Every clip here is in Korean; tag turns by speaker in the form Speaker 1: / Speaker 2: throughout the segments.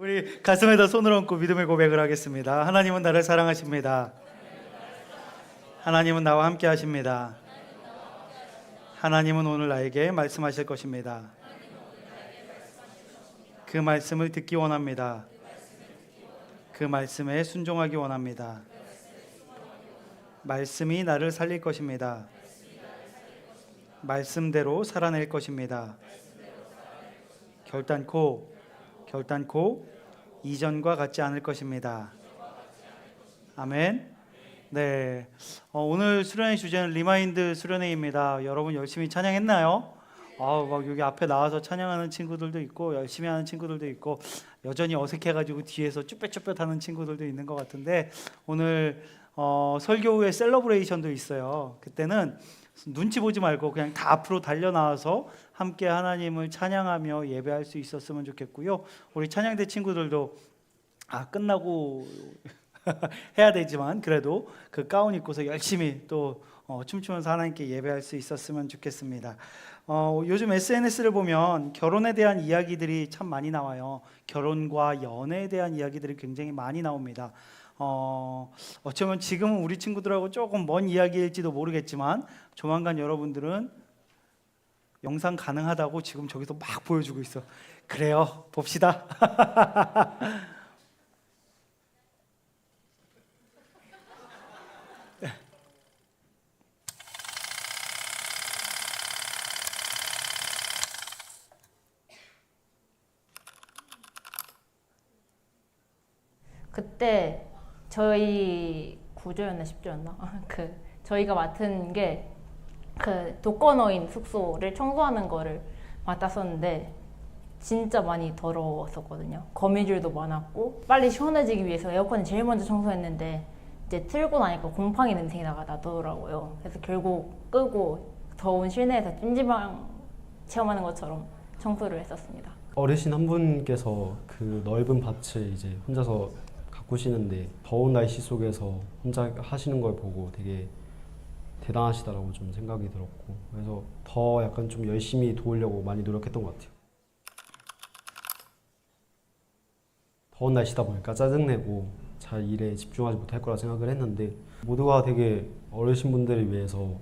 Speaker 1: 우리 가슴에다 손을 얹고 믿음의 고백을 하겠습니다. 하나님은 나를 사랑하십니다. 하나님은 나와 함께 하십니다. 하나님은 오늘 나에게 말씀하실 것입니다. 그 말씀을 듣기 원합니다. 그 말씀에 순종하기 원합니다. 말씀이 나를 살릴 것입니다. 말씀대로 살아낼 것입니다. 결단코 이전과 같지 않을 것입니다. 아멘. 네. 오늘 수련회 주제는 리마인드 수련회입니다. 여러분 열심히 찬양했나요? 막 여기 앞에 나와서 찬양하는 친구들도 있고 열심히 하는 친구들도 있고 여전히 어색해가지고 뒤에서 쭈뼛쭈뼛 하는 친구들도 있는 것 같은데 오늘 설교 후에 셀러브레이션도 있어요. 그때는 눈치 보지 말고 그냥 다 앞으로 달려 나와서 함께 하나님을 찬양하며 예배할 수 있었으면 좋겠고요. 우리 찬양대 친구들도 끝나고 해야 되지만 그래도 그 가운 입고서 열심히 또 춤추면서 하나님께 예배할 수 있었으면 좋겠습니다. 요즘 SNS를 보면 결혼에 대한 이야기들이 참 많이 나와요. 결혼과 연애에 대한 이야기들이 굉장히 많이 나옵니다. 어쩌면 지금은 우리 친구들하고 조금 먼 이야기일지도 모르겠지만 조만간 여러분들은 영상 가능하다고 지금 저기서 막 보여주고 있어. 그래요, 봅시다.
Speaker 2: 그때 저희 9조였나 10조였나? 저희가 맡은 게 독거노인 숙소를 청소하는 거를 맡았었는데 진짜 많이 더러웠었거든요. 거미줄도 많았고 빨리 시원해지기 위해서 에어컨을 제일 먼저 청소했는데 이제 틀고 나니까 곰팡이 냄새가 나더라고요. 그래서 결국 끄고 더운 실내에서 찜질방 체험하는 것처럼 청소를 했었습니다.
Speaker 3: 어르신 한 분께서 그 넓은 밭을 이제 혼자서 가꾸시는데 더운 날씨 속에서 혼자 하시는 걸 보고 되게 대단하시다라고 좀 생각이 들었고 그래서 더 약간 좀 열심히 도우려고 많이 노력했던 것 같아요. 더운 날씨다 보니까 짜증내고 잘 일에 집중하지 못할 거라 생각을 했는데 모두가 되게 어르신분들을 위해서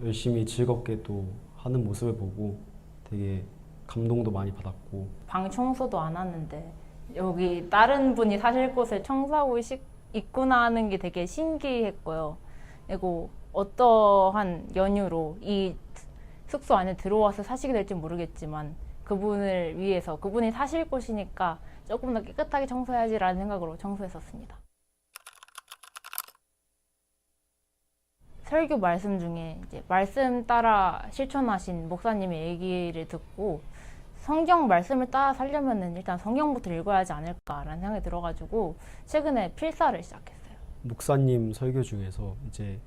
Speaker 3: 열심히 즐겁게 또 하는 모습을 보고 되게 감동도 많이 받았고
Speaker 2: 방 청소도 안 하는데 여기 다른 분이 사실 곳을 청소하고 있구나 하는 게 되게 신기했고요. 그리고 어떠한 연유로 이 숙소 안에 들어와서 사시게 될지 모르겠지만 그분을 위해서 그분이 사실 곳이니까 조금 더 깨끗하게 청소해야지라는 생각으로 청소했었습니다. 설교 말씀 중에 이제 말씀 따라 실천하신 목사님의 얘기를 듣고 성경 말씀을 따라 살려면은 일단 성경부터 읽어야 하지 않을까라는 생각이 들어가지고 최근에 필사를 시작했어요.
Speaker 3: 목사님 설교 중에서 이제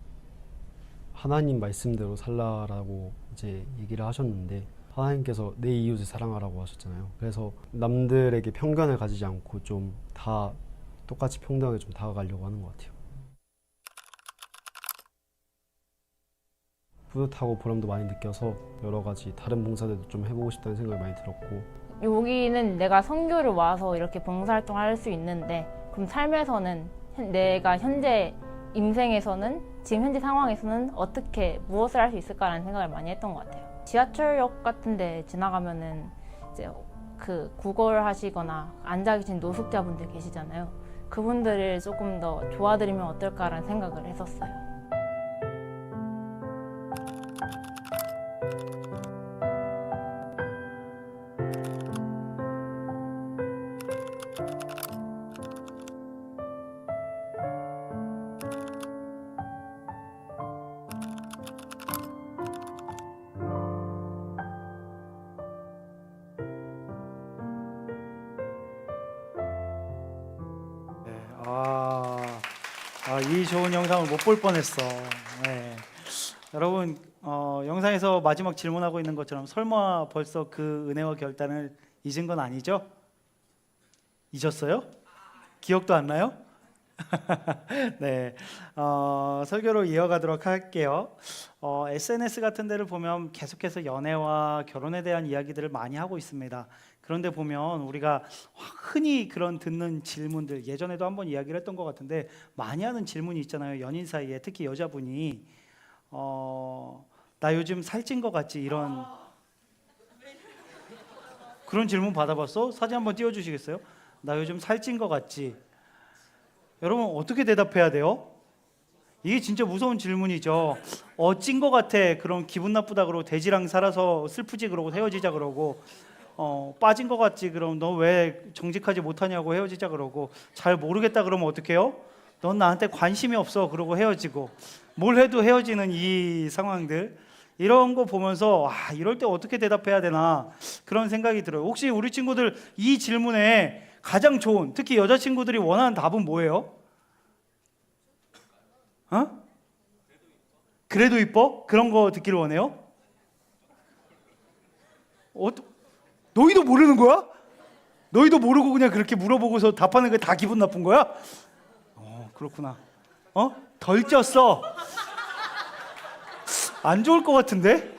Speaker 3: 하나님 말씀대로 살라라고 이제 얘기를 하셨는데 하나님께서 내 이웃을 사랑하라고 하셨잖아요. 그래서 남들에게 편견을 가지지 않고 좀 다 똑같이 평등하게 좀 다가가려고 하는 것 같아요. 뿌듯하고 보람도 많이 느껴서 여러 가지 다른 봉사들도 좀 해보고 싶다는 생각이 많이 들었고
Speaker 2: 여기는 내가 선교를 와서 이렇게 봉사활동을 할 수 있는데 그럼 삶에서는 내가 현재 인생에서는 지금 현재 상황에서는 어떻게 무엇을 할 수 있을까라는 생각을 많이 했던 것 같아요. 지하철역 같은 데 지나가면은 이제 구걸 하시거나 앉아 계신 노숙자분들 계시잖아요. 그분들을 조금 더 도와드리면 어떨까라는 생각을 했었어요.
Speaker 1: 이 좋은 영상을 못 볼 뻔했어. 네. 여러분 영상에서 마지막 질문하고 있는 것처럼 설마 벌써 그 은혜와 결단을 잊은 건 아니죠? 잊었어요? 기억도 안 나요? 네, 설교로 이어가도록 할게요. SNS 같은 데를 보면 계속해서 연애와 결혼에 대한 이야기들을 많이 하고 있습니다. 그런데 보면 우리가 흔히 그런 듣는 질문들, 예전에도 한번 이야기를 했던 것 같은데 많이 하는 질문이 있잖아요. 연인 사이에 특히 여자분이 나 요즘 살찐 것 같지? 이런 그런 질문 받아봤어? 사진 한번 띄워주시겠어요? 나 요즘 살찐 것 같지? 여러분 어떻게 대답해야 돼요? 이게 진짜 무서운 질문이죠. 찐 것 같아. 그럼 기분 나쁘다 그러고 돼지랑 살아서 슬프지 그러고 헤어지자 그러고 빠진 것 같지. 그럼 너 왜 정직하지 못하냐고 헤어지자 그러고 잘 모르겠다 그러면 어떡해요? 넌 나한테 관심이 없어 그러고 헤어지고 뭘 해도 헤어지는 이 상황들 이런 거 보면서 이럴 때 어떻게 대답해야 되나 그런 생각이 들어요. 혹시 우리 친구들 이 질문에 가장 좋은 특히 여자친구들이 원하는 답은 뭐예요? 그래도 이뻐? 그런 거 듣기를 원해요? 너희도 모르는 거야? 너희도 모르고 그냥 그렇게 물어보고서 답하는 게 다 기분 나쁜 거야? 그렇구나. 덜 쪘어. 안 좋을 것 같은데?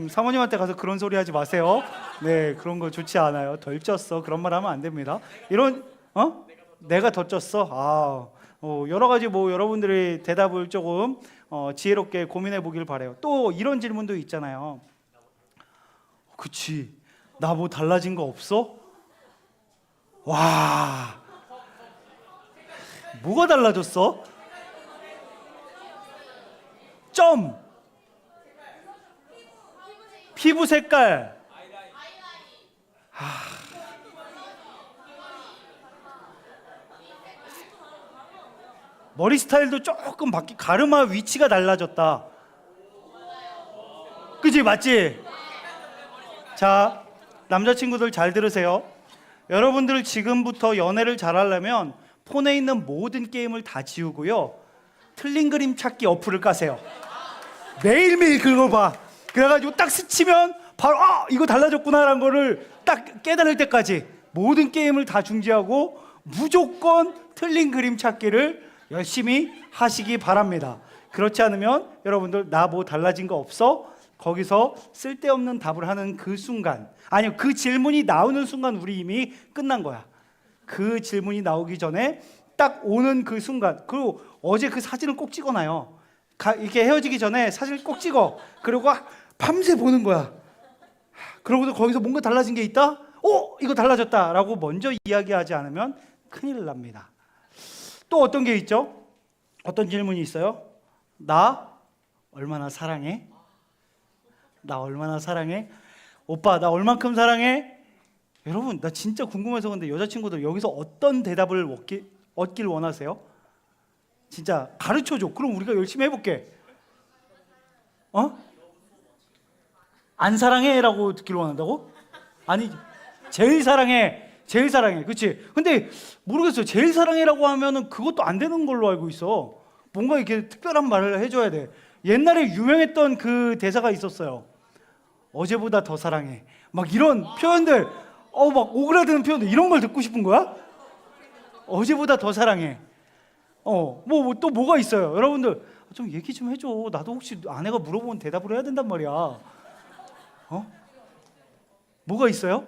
Speaker 1: 사모님한테 가서 그런 소리 하지 마세요. 네, 그런 거 좋지 않아요. 덜 쪘어. 그런 말 하면 안 됩니다. 이런, 내가 더 쪘어? 여러 가지 여러분들의 대답을 조금 지혜롭게 고민해 보길 바래요. 또 이런 질문도 있잖아요. 그치. 나 뭐 달라진 거 없어? 와. 뭐가 달라졌어? 피부 색깔. 머리 스타일도 조금 가르마 위치가 달라졌다. 그치 맞지? 자, 남자친구들 잘 들으세요. 여러분들 지금부터 연애를 잘하려면 폰에 있는 모든 게임을 다 지우고요. 틀린 그림 찾기 어플을 까세요. 매일매일 그거 봐. 그래가지고 딱 스치면 바로 이거 달라졌구나라는 거를 딱 깨달을 때까지 모든 게임을 다 중지하고 무조건 틀린 그림 찾기를 열심히 하시기 바랍니다. 그렇지 않으면 여러분들 나 뭐 달라진 거 없어? 거기서 쓸데없는 답을 하는 그 순간, 아니요 그 질문이 나오는 순간 우리 이미 끝난 거야. 그 질문이 나오기 전에 딱 오는 그 순간. 그리고 어제 그 사진을 꼭 찍어놔요. 이렇게 헤어지기 전에 사진을 꼭 찍어. 그리고 밤새 보는 거야. 그러고서 거기서 뭔가 달라진 게 있다? 이거 달라졌다 라고 먼저 이야기하지 않으면 큰일 납니다. 또 어떤 게 있죠? 어떤 질문이 있어요? 나 얼마나 사랑해? 나 얼마나 사랑해? 오빠 나 얼만큼 사랑해? 여러분 나 진짜 궁금해서 근데 여자친구들 여기서 어떤 대답을 얻길 원하세요? 진짜 가르쳐줘. 그럼 우리가 열심히 해볼게. 안 사랑해? 라고 듣길 원한다고? 아니 제일 사랑해. 제일 사랑해. 그치? 근데 모르겠어요. 제일 사랑해라고 하면은 그것도 안 되는 걸로 알고 있어. 뭔가 이렇게 특별한 말을 해줘야 돼. 옛날에 유명했던 그 대사가 있었어요. 어제보다 더 사랑해. 막 이런 표현들, 막 오그라드는 표현들, 이런 걸 듣고 싶은 거야? 어제보다 더 사랑해. 또 뭐가 있어요? 여러분들 좀 얘기 좀 해줘. 나도 혹시 아내가 물어보면 대답을 해야 된단 말이야. 뭐가 있어요?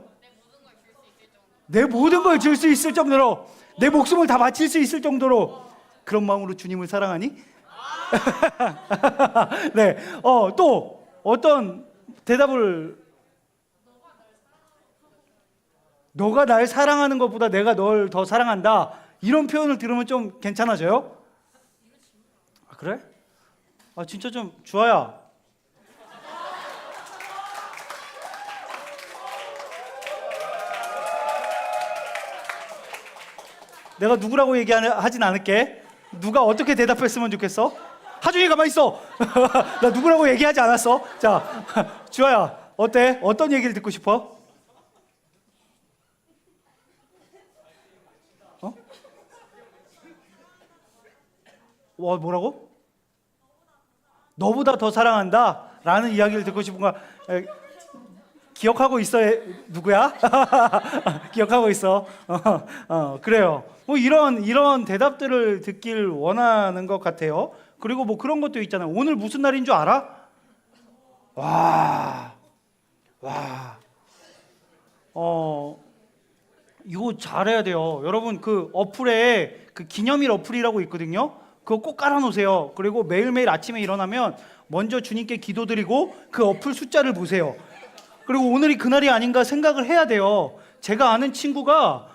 Speaker 1: 내 모든 걸 줄 수 있을 정도로, 내 목숨을 다 바칠 수 있을 정도로 그런 마음으로 주님을 사랑하니? 네. 또 어떤 대답을, 너가 날 사랑하는 것보다 내가 널 더 사랑한다. 이런 표현을 들으면 좀 괜찮아져요? 그래? 진짜 좀 주아야. 내가 누구라고 얘기하진 않을게. 누가 어떻게 대답했으면 좋겠어? 하준이 가만히 있어. 나 누구라고 얘기하지 않았어. 자, 주아야 어때? 어떤 얘기를 듣고 싶어? 뭐라고? 너보다 더 사랑한다 라는 이야기를 듣고 싶은 거야. 기억하고 있어. 누구야? 기억하고 있어. 그래요. 뭐 이런 대답들을 듣길 원하는 것 같아요. 그리고 뭐 그런 것도 있잖아요. 오늘 무슨 날인 줄 알아? 와. 이거 잘해야 돼요. 여러분 그 어플에 그 기념일 어플이라고 있거든요. 그거 꼭 깔아놓으세요. 그리고 매일매일 아침에 일어나면 먼저 주님께 기도드리고 그 어플 숫자를 보세요. 그리고 오늘이 그날이 아닌가 생각을 해야 돼요. 제가 아는 친구가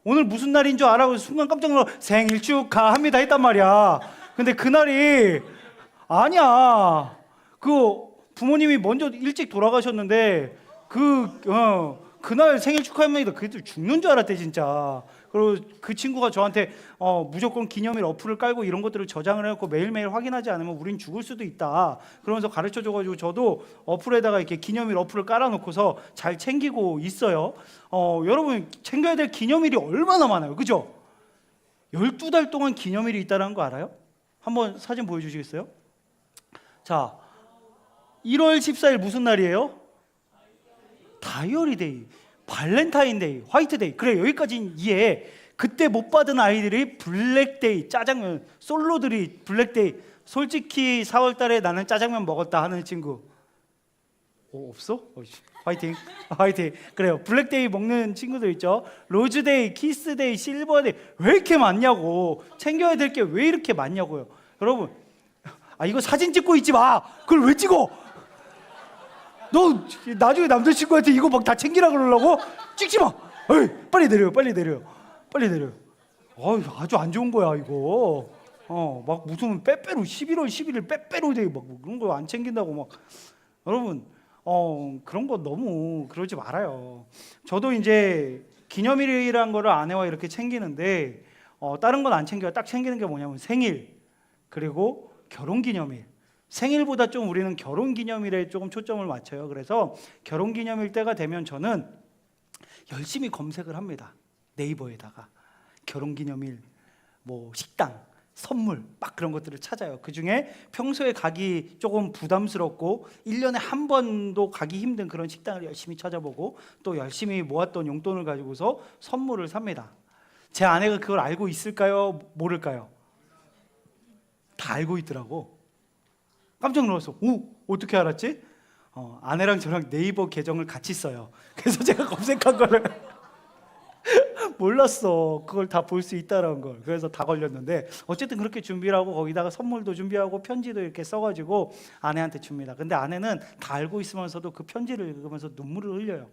Speaker 1: 오늘 무슨 날인 줄 알아? 그래서 순간 깜짝 놀라 생일 축하합니다 했단 말이야. 근데 그날이 아니야. 그 부모님이 먼저 일찍 돌아가셨는데 그날 생일 축하합니다. 그래도 죽는 줄 알았대 진짜. 그리고 그 친구가 저한테 무조건 기념일 어플을 깔고 이런 것들을 저장을 해놓고 매일매일 확인하지 않으면 우린 죽을 수도 있다. 그러면서 가르쳐줘가지고 저도 어플에다가 이렇게 기념일 어플을 깔아놓고서 잘 챙기고 있어요. 여러분 챙겨야 될 기념일이 얼마나 많아요, 그죠? 12달 동안 기념일이 있다는 거 알아요? 한번 사진 보여주시겠어요? 자, 1월 14일 무슨 날이에요? 다이어리데이, 발렌타인데이, 화이트데이. 그래, 여기까지는 이해해. 그때 못 받은 아이들이 블랙데이, 짜장면, 솔로들이 블랙데이. 솔직히 4월 달에 나는 짜장면 먹었다 하는 친구 없어? 화이팅. 화이팅. 그래요. 블랙데이 먹는 친구들 있죠. 로즈데이, 키스데이, 실버데이. 왜 이렇게 많냐고. 챙겨야 될 게 왜 이렇게 많냐고요. 여러분, 이거 사진 찍고 있지 마. 그걸 왜 찍어? 너 나중에 남자친구한테 이거 막 다 챙기라 그러려고? 찍지 마. 에이, 빨리 내려요. 아주 안 좋은 거야 이거. 막 무슨 빼빼로 11월 11일 빼빼로 데이 막 그런 거 안 챙긴다고 막. 여러분, 그런 거 너무 그러지 말아요. 저도 이제 기념일이란 거를 아내와 이렇게 챙기는데 다른 건 안 챙겨요. 딱 챙기는 게 뭐냐면 생일 그리고 결혼기념일. 생일보다 좀 우리는 결혼기념일에 조금 초점을 맞춰요. 그래서 결혼기념일 때가 되면 저는 열심히 검색을 합니다. 네이버에다가 결혼기념일, 뭐 식당, 선물 막 그런 것들을 찾아요. 그중에 평소에 가기 조금 부담스럽고 1년에 한 번도 가기 힘든 그런 식당을 열심히 찾아보고 또 열심히 모았던 용돈을 가지고서 선물을 삽니다. 제 아내가 그걸 알고 있을까요? 모를까요? 다 알고 있더라고. 깜짝 놀랐어. 어떻게 알았지? 아내랑 저랑 네이버 계정을 같이 써요. 그래서 제가 검색한 거를 몰랐어. 그걸 다 볼 수 있다는 걸. 그래서 다 걸렸는데 어쨌든 그렇게 준비를 하고 거기다가 선물도 준비하고 편지도 이렇게 써가지고 아내한테 줍니다. 근데 아내는 다 알고 있으면서도 그 편지를 읽으면서 눈물을 흘려요.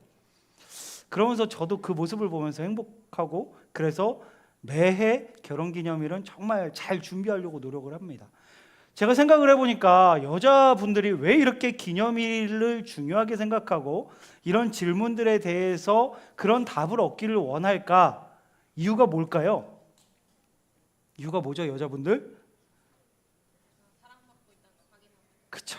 Speaker 1: 그러면서 저도 그 모습을 보면서 행복하고 그래서 매해 결혼기념일은 정말 잘 준비하려고 노력을 합니다. 제가 생각을 해보니까 여자분들이 왜 이렇게 기념일을 중요하게 생각하고 이런 질문들에 대해서 그런 답을 얻기를 원할까? 이유가 뭘까요? 이유가 뭐죠, 여자분들? 그쵸.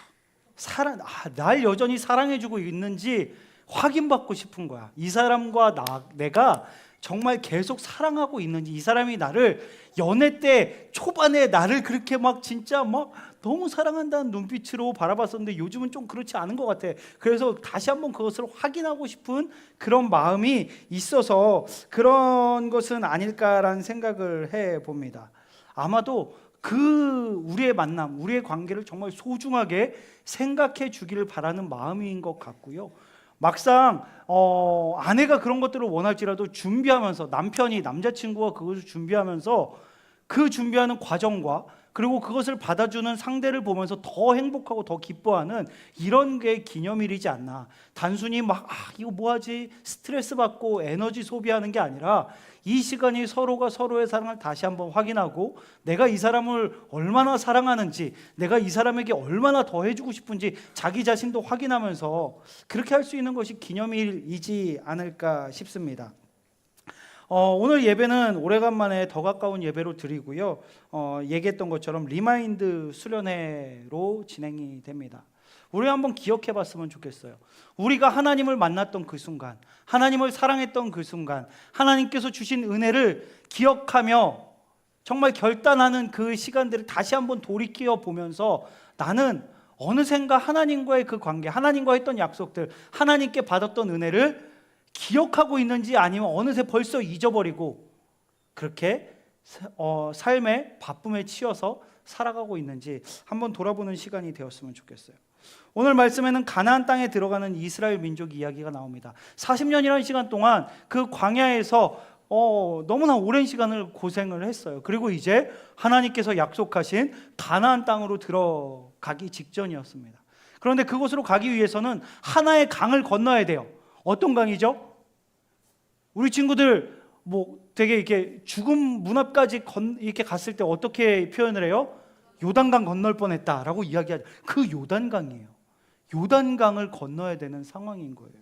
Speaker 1: 날 여전히 사랑해주고 있는지 확인받고 싶은 거야. 이 사람과 내가 정말 계속 사랑하고 있는지, 이 사람이 나를 연애 때 초반에 나를 그렇게 막 진짜 막 너무 사랑한다는 눈빛으로 바라봤었는데 요즘은 좀 그렇지 않은 것 같아. 그래서 다시 한번 그것을 확인하고 싶은 그런 마음이 있어서 그런 것은 아닐까라는 생각을 해봅니다. 아마도 우리의 만남, 우리의 관계를 정말 소중하게 생각해 주기를 바라는 마음인 것 같고요. 막상 아내가 그런 것들을 원할지라도 준비하면서 남자친구가 그것을 준비하면서 그 준비하는 과정과 그리고 그것을 받아주는 상대를 보면서 더 행복하고 더 기뻐하는 이런 게 기념일이지 않나. 단순히 막 이거 뭐하지 스트레스 받고 에너지 소비하는 게 아니라 이 시간이 서로가 서로의 사랑을 다시 한번 확인하고 내가 이 사람을 얼마나 사랑하는지, 내가 이 사람에게 얼마나 더 해주고 싶은지 자기 자신도 확인하면서 그렇게 할 수 있는 것이 기념일이지 않을까 싶습니다. 오늘 예배는 오래간만에 더 가까운 예배로 드리고요. 얘기했던 것처럼 리마인드 수련회로 진행이 됩니다. 우리 한번 기억해 봤으면 좋겠어요. 우리가 하나님을 만났던 그 순간, 하나님을 사랑했던 그 순간, 하나님께서 주신 은혜를 기억하며 정말 결단하는 그 시간들을 다시 한번 돌이켜 보면서 나는 어느샌가 하나님과의 그 관계, 하나님과 했던 약속들, 하나님께 받았던 은혜를 기억하고 있는지 아니면 어느새 벌써 잊어버리고 그렇게 삶의 바쁨에 치여서 살아가고 있는지 한번 돌아보는 시간이 되었으면 좋겠어요. 오늘 말씀에는 가나안 땅에 들어가는 이스라엘 민족 이야기가 나옵니다. 40년이라는 시간 동안 그 광야에서 너무나 오랜 시간을 고생을 했어요. 그리고 이제 하나님께서 약속하신 가나안 땅으로 들어가기 직전이었습니다. 그런데 그곳으로 가기 위해서는 하나의 강을 건너야 돼요. 어떤 강이죠? 우리 친구들 되게 이렇게 죽음 문 앞까지 이렇게 갔을 때 어떻게 표현을 해요? 요단강 건널 뻔했다라고 이야기하죠. 그 요단강이에요. 요단강을 건너야 되는 상황인 거예요.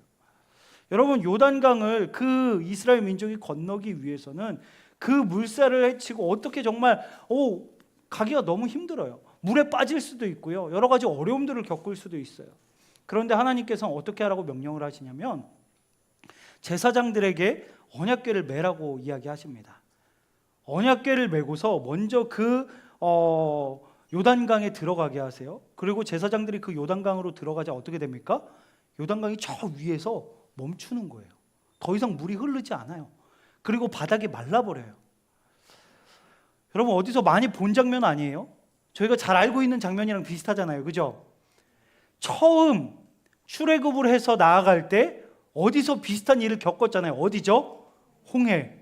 Speaker 1: 여러분, 요단강을 그 이스라엘 민족이 건너기 위해서는 그 물살을 헤치고 어떻게 정말 가기가 너무 힘들어요. 물에 빠질 수도 있고요. 여러 가지 어려움들을 겪을 수도 있어요. 그런데 하나님께서는 어떻게 하라고 명령을 하시냐면 제사장들에게 언약궤를 매라고 이야기하십니다. 언약궤를 메고서 먼저 그 요단강에 들어가게 하세요. 그리고 제사장들이 그 요단강으로 들어가자 어떻게 됩니까? 요단강이 저 위에서 멈추는 거예요. 더 이상 물이 흐르지 않아요. 그리고 바닥이 말라버려요. 여러분, 어디서 많이 본 장면 아니에요? 저희가 잘 알고 있는 장면이랑 비슷하잖아요. 그죠? 처음 출애굽을 해서 나아갈 때 어디서 비슷한 일을 겪었잖아요. 어디죠? 홍해.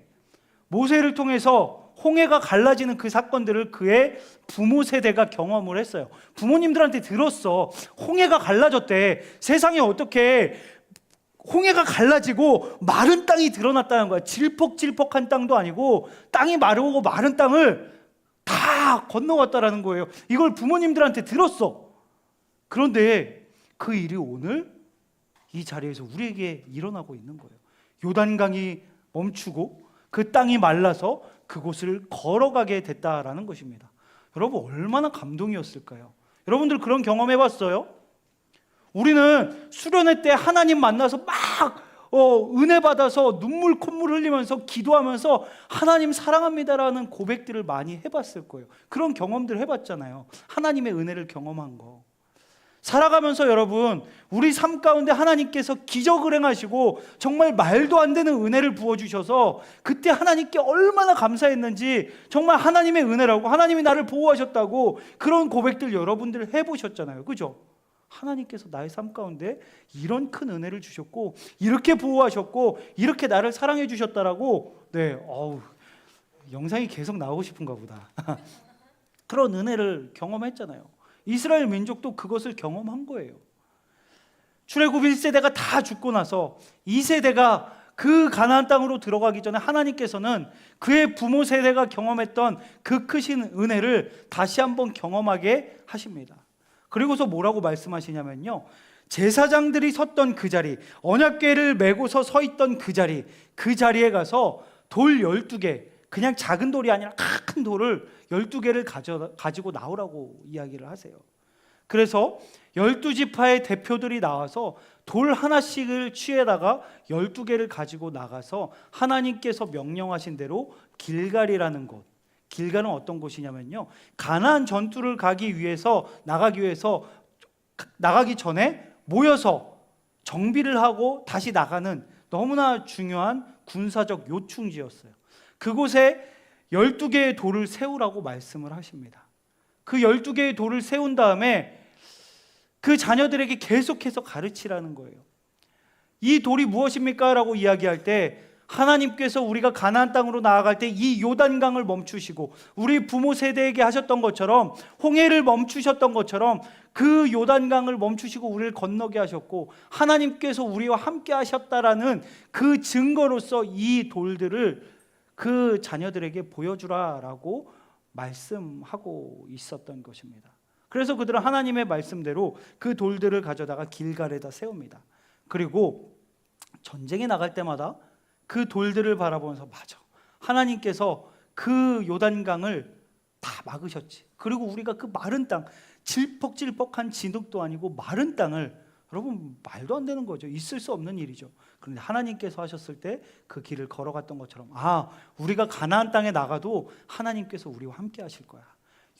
Speaker 1: 모세를 통해서 홍해가 갈라지는 그 사건들을 그의 부모 세대가 경험을 했어요. 부모님들한테 들었어. 홍해가 갈라졌대. 세상에 어떻게 홍해가 갈라지고 마른 땅이 드러났다는 거야. 질퍽질퍽한 땅도 아니고 땅이 마르고 마른 땅을 다 건너왔다라는 거예요. 이걸 부모님들한테 들었어. 그런데 그 일이 오늘 이 자리에서 우리에게 일어나고 있는 거예요. 요단강이 멈추고 그 땅이 말라서 그곳을 걸어가게 됐다라는 것입니다. 여러분, 얼마나 감동이었을까요? 여러분들 그런 경험 해봤어요? 우리는 수련회 때 하나님 만나서 막 은혜 받아서 눈물 콧물 흘리면서 기도하면서 하나님 사랑합니다라는 고백들을 많이 해봤을 거예요. 그런 경험들 해봤잖아요. 하나님의 은혜를 경험한 거. 살아가면서 여러분, 우리 삶 가운데 하나님께서 기적을 행하시고 정말 말도 안 되는 은혜를 부어주셔서 그때 하나님께 얼마나 감사했는지, 정말 하나님의 은혜라고, 하나님이 나를 보호하셨다고 그런 고백들 여러분들 해보셨잖아요. 그죠? 하나님께서 나의 삶 가운데 이런 큰 은혜를 주셨고 이렇게 보호하셨고 이렇게 나를 사랑해 주셨다라고. 영상이 계속 나오고 싶은가 보다. 그런 은혜를 경험했잖아요. 이스라엘 민족도 그것을 경험한 거예요. 출애굽 1세대가 다 죽고 나서 2세대가 그 가나안 땅으로 들어가기 전에 하나님께서는 그의 부모 세대가 경험했던 그 크신 은혜를 다시 한번 경험하게 하십니다. 그리고서 뭐라고 말씀하시냐면요, 제사장들이 섰던 그 자리, 언약궤를 메고서 서 있던 그 자리에 가서 돌 12개, 그냥 작은 돌이 아니라 큰 돌을 12개를 가지고 나오라고 이야기를 하세요. 그래서 12지파의 대표들이 나와서 돌 하나씩을 취해다가 12개를 가지고 나가서 하나님께서 명령하신 대로 길갈이라는 곳, 길갈은 어떤 곳이냐면요, 가나안 전투를 나가기 위해서 나가기 전에 모여서 정비를 하고 다시 나가는 너무나 중요한 군사적 요충지였어요. 그곳에 12개의 돌을 세우라고 말씀을 하십니다. 그 12개의 돌을 세운 다음에 그 자녀들에게 계속해서 가르치라는 거예요. 이 돌이 무엇입니까? 라고 이야기할 때 하나님께서 우리가 가나안 땅으로 나아갈 때 이 요단강을 멈추시고 우리 부모 세대에게 하셨던 것처럼 홍해를 멈추셨던 것처럼 그 요단강을 멈추시고 우리를 건너게 하셨고 하나님께서 우리와 함께 하셨다라는 그 증거로서 이 돌들을 그 자녀들에게 보여주라라고 말씀하고 있었던 것입니다. 그래서 그들은 하나님의 말씀대로 그 돌들을 가져다가 길갈에다 세웁니다. 그리고 전쟁에 나갈 때마다 그 돌들을 바라보면서, 맞아, 하나님께서 그 요단강을 다 막으셨지. 그리고 우리가 그 마른 땅, 질퍽질퍽한 진흙도 아니고 마른 땅을, 여러분 말도 안 되는 거죠. 있을 수 없는 일이죠. 그런데 하나님께서 하셨을 때 그 길을 걸어갔던 것처럼, 우리가 가나안 땅에 나가도 하나님께서 우리와 함께 하실 거야.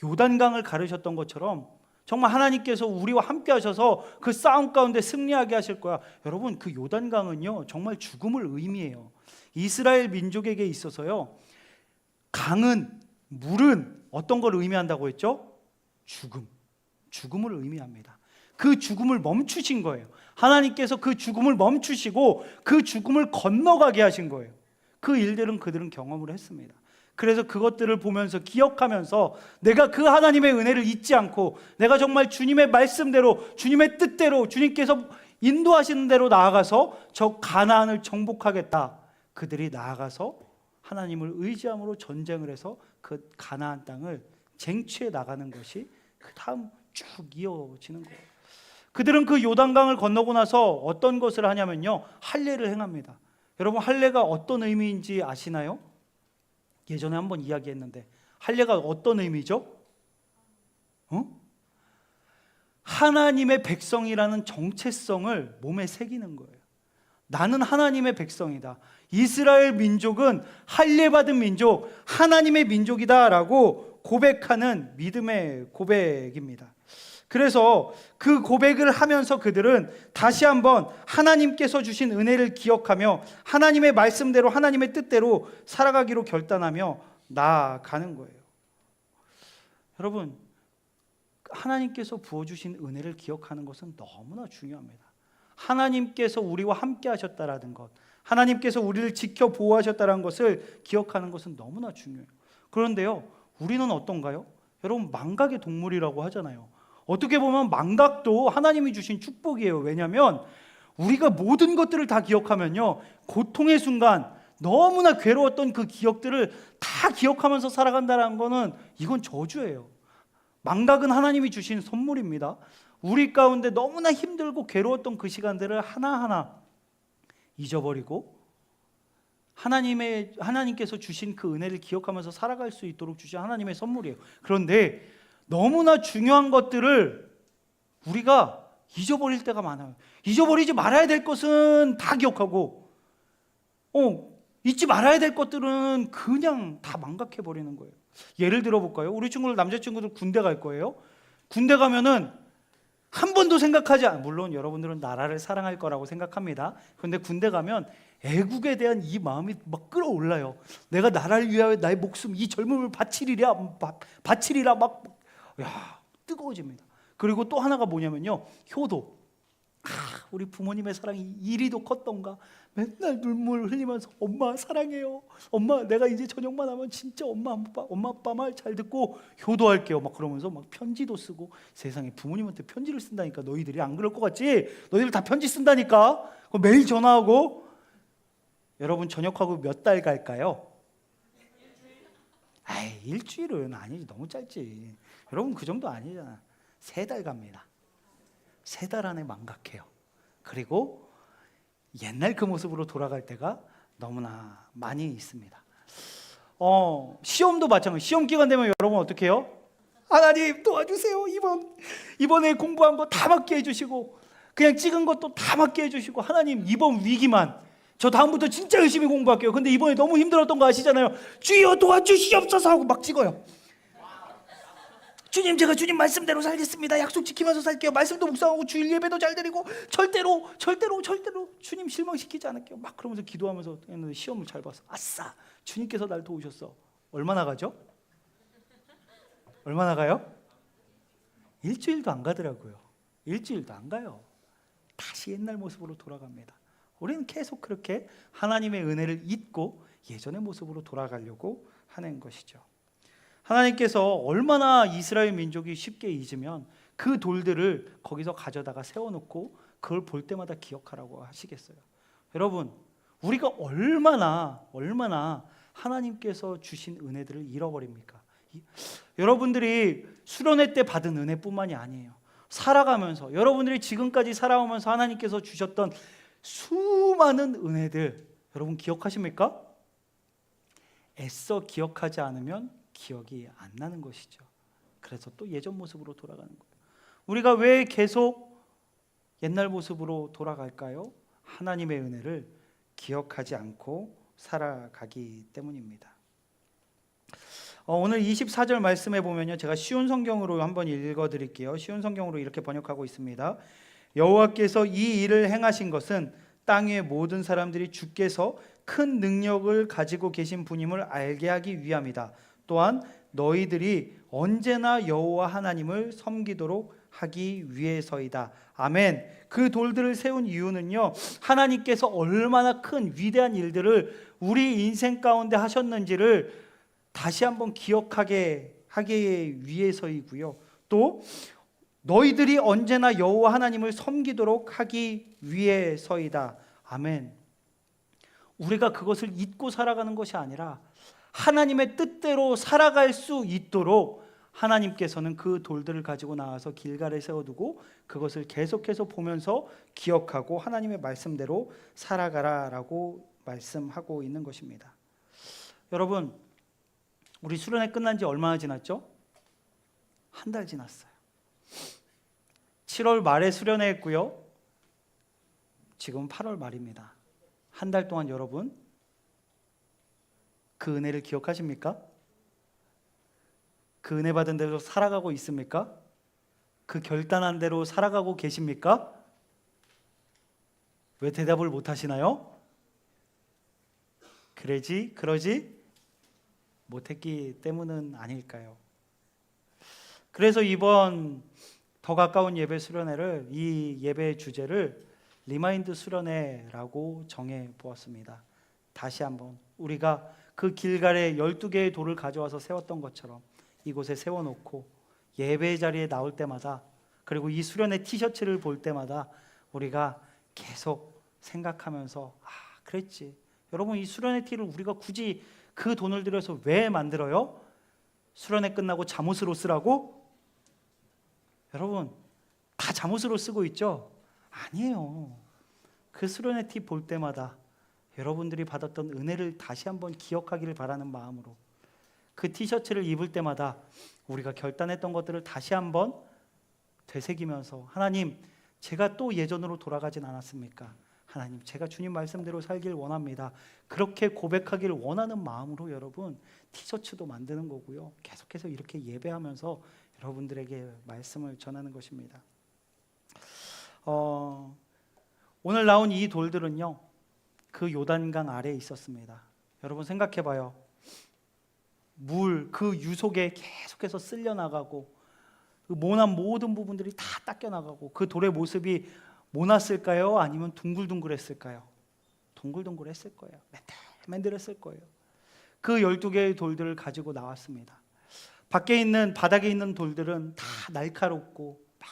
Speaker 1: 요단강을 가르셨던 것처럼 정말 하나님께서 우리와 함께 하셔서 그 싸움 가운데 승리하게 하실 거야. 여러분, 그 요단강은요 정말 죽음을 의미해요. 이스라엘 민족에게 있어서요, 강은, 물은 어떤 걸 의미한다고 했죠? 죽음을 의미합니다. 그 죽음을 멈추신 거예요. 하나님께서 그 죽음을 멈추시고 그 죽음을 건너가게 하신 거예요. 그 일들은 그들은 경험을 했습니다. 그래서 그것들을 보면서 기억하면서 내가 그 하나님의 은혜를 잊지 않고 내가 정말 주님의 말씀대로, 주님의 뜻대로, 주님께서 인도하시는 대로 나아가서 저 가나안을 정복하겠다. 그들이 나아가서 하나님을 의지함으로 전쟁을 해서 그 가나안 땅을 쟁취해 나가는 것이 그 다음 쭉 이어지는 거예요. 그들은 그 요단강을 건너고 나서 어떤 것을 하냐면요, 할례를 행합니다. 여러분, 할례가 어떤 의미인지 아시나요? 예전에 한번 이야기했는데 할례가 어떤 의미죠? 하나님의 백성이라는 정체성을 몸에 새기는 거예요. 나는 하나님의 백성이다. 이스라엘 민족은 할례받은 민족, 하나님의 민족이다라고 고백하는 믿음의 고백입니다. 그래서 그 고백을 하면서 그들은 다시 한번 하나님께서 주신 은혜를 기억하며 하나님의 말씀대로, 하나님의 뜻대로 살아가기로 결단하며 나아가는 거예요. 여러분, 하나님께서 부어주신 은혜를 기억하는 것은 너무나 중요합니다. 하나님께서 우리와 함께 하셨다라는 것, 하나님께서 우리를 지켜 보호하셨다는 것을 기억하는 것은 너무나 중요해요. 그런데요, 우리는 어떤가요? 여러분, 망각의 동물이라고 하잖아요. 어떻게 보면 망각도 하나님이 주신 축복이에요. 왜냐하면 우리가 모든 것들을 다 기억하면요, 고통의 순간 너무나 괴로웠던 그 기억들을 다 기억하면서 살아간다는 거는 이건 저주예요. 망각은 하나님이 주신 선물입니다. 우리 가운데 너무나 힘들고 괴로웠던 그 시간들을 하나하나 잊어버리고 하나님께서 주신 그 은혜를 기억하면서 살아갈 수 있도록 주신 하나님의 선물이에요. 그런데 너무나 중요한 것들을 우리가 잊어버릴 때가 많아요. 잊어버리지 말아야 될 것은 다 기억하고 잊지 말아야 될 것들은 그냥 다 망각해버리는 거예요. 예를 들어볼까요? 우리 친구들, 남자친구들 군대 갈 거예요. 군대 가면은 한 번도 생각하지 않아요. 물론 여러분들은 나라를 사랑할 거라고 생각합니다. 그런데 군대 가면 애국에 대한 이 마음이 막 끌어올라요. 내가 나라를 위하여 나의 목숨, 이 젊음을 바치리라 막 뜨거워집니다. 그리고 또 하나가 뭐냐면요, 효도. 우리 부모님의 사랑이 이리도 컸던가. 맨날 눈물 흘리면서 엄마 사랑해요. 엄마 내가 이제 저녁만 하면 진짜 엄마 아빠 말 잘 듣고 효도할게요. 막 그러면서 막 편지도 쓰고. 세상에, 부모님한테 편지를 쓴다니까. 너희들이 안 그럴 것 같지? 너희들 다 편지 쓴다니까. 매일 전화하고. 여러분, 전역하고 몇 달 갈까요? 일주일은 아니지. 너무 짧지. 여러분, 그 정도 아니잖아. 3달 갑니다. 3달 안에 망각해요. 그리고 옛날 그 모습으로 돌아갈 때가 너무나 많이 있습니다. 시험도 마찬가지. 시험 기간 되면 여러분 어떻게 해요? 하나님 도와주세요. 이번에 공부한 거 다 맞게 해주시고, 그냥 찍은 것도 다 맞게 해주시고, 하나님 이번 위기만, 저 다음부터 진짜 열심히 공부할게요. 근데 이번에 너무 힘들었던 거 아시잖아요. 주여 도와주시옵소서 하고 막 찍어요. 주님, 제가 주님 말씀대로 살겠습니다. 약속 지키면서 살게요. 말씀도 묵상하고 주일 예배도 잘 드리고 절대로 주님 실망시키지 않을게요. 막 그러면서 기도하면서 했는데 시험을 잘 봐서 아싸, 주님께서 날 도우셨어. 얼마나 가죠? 얼마나 가요? 일주일도 안 가더라고요. 일주일도 안 가요. 다시 옛날 모습으로 돌아갑니다. 우리는 계속 그렇게 하나님의 은혜를 잊고 예전의 모습으로 돌아가려고 하는 것이죠. 하나님께서 얼마나 이스라엘 민족이 쉽게 잊으면 그 돌들을 거기서 가져다가 세워놓고 그걸 볼 때마다 기억하라고 하시겠어요. 여러분, 우리가 얼마나 하나님께서 주신 은혜들을 잃어버립니까? 여러분들이 수련회 때 받은 은혜뿐만이 아니에요. 살아가면서, 여러분들이 지금까지 살아오면서 하나님께서 주셨던 수많은 은혜들, 여러분 기억하십니까? 애써 기억하지 않으면 기억이 안 나는 것이죠. 그래서 또 예전 모습으로 돌아가는 거예요. 우리가 왜 계속 옛날 모습으로 돌아갈까요? 하나님의 은혜를 기억하지 않고 살아가기 때문입니다. 오늘 24절 말씀에 보면요, 제가 쉬운 성경으로 한번 읽어드릴게요. 쉬운 성경으로 이렇게 번역하고 있습니다. 여호와께서 이 일을 행하신 것은 땅 위의 모든 사람들이 주께서 큰 능력을 가지고 계신 분임을 알게 하기 위함이다. 또한 너희들이 언제나 여호와 하나님을 섬기도록 하기 위해서이다. 아멘. 그 돌들을 세운 이유는요, 하나님께서 얼마나 큰 위대한 일들을 우리 인생 가운데 하셨는지를 다시 한번 기억하게 하기 위해서이고요. 또 너희들이 언제나 여호와 하나님을 섬기도록 하기 위해서이다. 아멘. 우리가 그것을 잊고 살아가는 것이 아니라 하나님의 뜻대로 살아갈 수 있도록 하나님께서는 그 돌들을 가지고 나와서 길갈에 세워두고 그것을 계속해서 보면서 기억하고 하나님의 말씀대로 살아가라라고 말씀하고 있는 것입니다. 여러분, 우리 수련회 끝난 지 얼마나 지났죠? 한 달 지났어요. 7월 말에 수련회 했고요. 지금 8월 말입니다. 한 달 동안 여러분 그 은혜를 기억하십니까? 그 은혜 받은 대로 살아가고 있습니까? 그 결단한 대로 살아가고 계십니까? 왜 대답을 못 하시나요? 그러지 못했기 때문은 아닐까요? 그래서 이번 더 가까운 예배 수련회를, 이 예배의 주제를 리마인드 수련회라고 정해 보았습니다. 다시 한번 우리가 그 길갈에 12개의 돌을 가져와서 세웠던 것처럼 이곳에 세워놓고 예배 자리에 나올 때마다, 그리고 이 수련회 티셔츠를 볼 때마다 우리가 계속 생각하면서 그랬지. 여러분, 이 수련회 티를 우리가 굳이 그 돈을 들여서 왜 만들어요? 수련회 끝나고 잠옷으로 쓰라고? 여러분, 다 잠옷으로 쓰고 있죠? 아니에요. 그 수련회 티 볼 때마다 여러분들이 받았던 은혜를 다시 한번 기억하기를 바라는 마음으로, 그 티셔츠를 입을 때마다 우리가 결단했던 것들을 다시 한번 되새기면서, 하나님, 제가 또 예전으로 돌아가진 않았습니까? 하나님, 제가 주님 말씀대로 살길 원합니다. 그렇게 고백하기를 원하는 마음으로 여러분 티셔츠도 만드는 거고요. 계속해서 이렇게 예배하면서 여러분들에게 말씀을 전하는 것입니다. 오늘 나온 이 돌들은요, 그 요단강 아래에 있었습니다. 여러분 생각해봐요. 물, 그 유속에 계속해서 쓸려 나가고 그 모난 모든 부분들이 다 닦여 나가고, 그 돌의 모습이 모났을까요? 아니면 둥글둥글했을까요? 둥글둥글했을 거예요. 맨들맨들했을 거예요. 그 12개의 돌들을 가지고 나왔습니다. 밖에 있는, 바닥에 있는 돌들은 다 날카롭고 막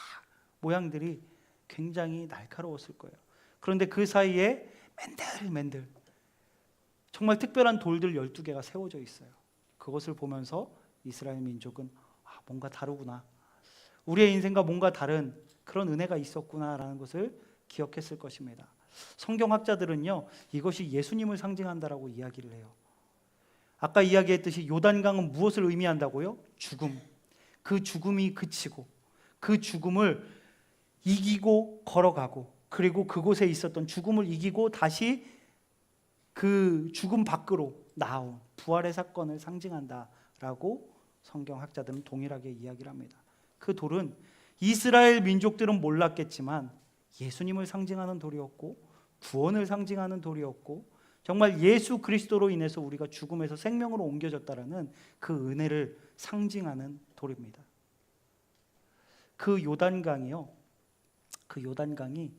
Speaker 1: 모양들이 굉장히 날카로웠을 거예요. 그런데 그 사이에 맨들맨들 정말 특별한 돌들 12개가 세워져 있어요. 그것을 보면서 이스라엘 민족은 뭔가 다르구나, 우리의 인생과 뭔가 다른 그런 은혜가 있었구나라는 것을 기억했을 것입니다. 성경학자들은요, 이것이 예수님을 상징한다라고 이야기를 해요. 아까 이야기했듯이 요단강은 무엇을 의미한다고요? 죽음. 그 죽음이 그치고 그 죽음을 이기고 걸어가고, 그리고 그곳에 있었던 죽음을 이기고 다시 그 죽음 밖으로 나온 부활의 사건을 상징한다라고 성경학자들은 동일하게 이야기를 합니다. 그 돌은 이스라엘 민족들은 몰랐겠지만 예수님을 상징하는 돌이었고, 구원을 상징하는 돌이었고, 정말 예수 그리스도로 인해서 우리가 죽음에서 생명으로 옮겨졌다라는 그 은혜를 상징하는 돌입니다. 그 요단강이요, 그 요단강이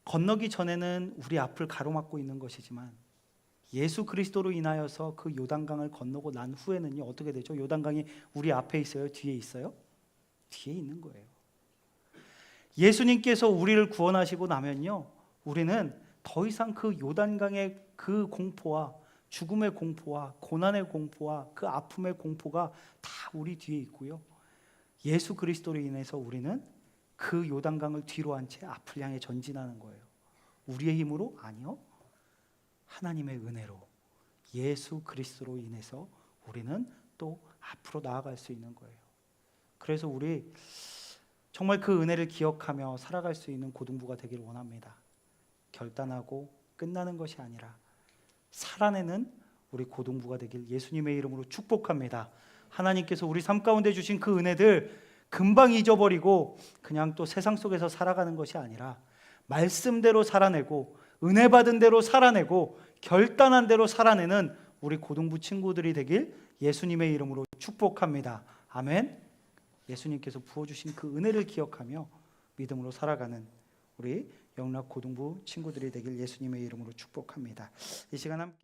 Speaker 1: 건너기 전에는 우리 앞을 가로막고 있는 것이지만 예수 그리스도로 인하여서 그 요단강을 건너고 난 후에는요, 어떻게 되죠? 요단강이 우리 앞에 있어요? 뒤에 있어요? 뒤에 있는 거예요. 예수님께서 우리를 구원하시고 나면요, 우리는 더 이상 그 요단강의 그 공포와 죽음의 공포와 고난의 공포와 그 아픔의 공포가 다 우리 뒤에 있고요, 예수 그리스도로 인해서 우리는 그 요단강을 뒤로 한 채 앞을 향해 전진하는 거예요. 우리의 힘으로? 아니요, 하나님의 은혜로 예수 그리스도로 인해서 우리는 또 앞으로 나아갈 수 있는 거예요. 그래서 우리 정말 그 은혜를 기억하며 살아갈 수 있는 고등부가 되길 원합니다. 결단하고 끝나는 것이 아니라 살아내는 우리 고등부가 되길 예수님의 이름으로 축복합니다. 하나님께서 우리 삶 가운데 주신 그 은혜들 금방 잊어버리고 그냥 또 세상 속에서 살아가는 것이 아니라 말씀대로 살아내고 은혜 받은 대로 살아내고 결단한 대로 살아내는 우리 고등부 친구들이 되길 예수님의 이름으로 축복합니다. 아멘. 예수님께서 부어주신 그 은혜를 기억하며 믿음으로 살아가는 우리 영락 고등부 친구들이 되길 예수님의 이름으로 축복합니다. 이 시간 함께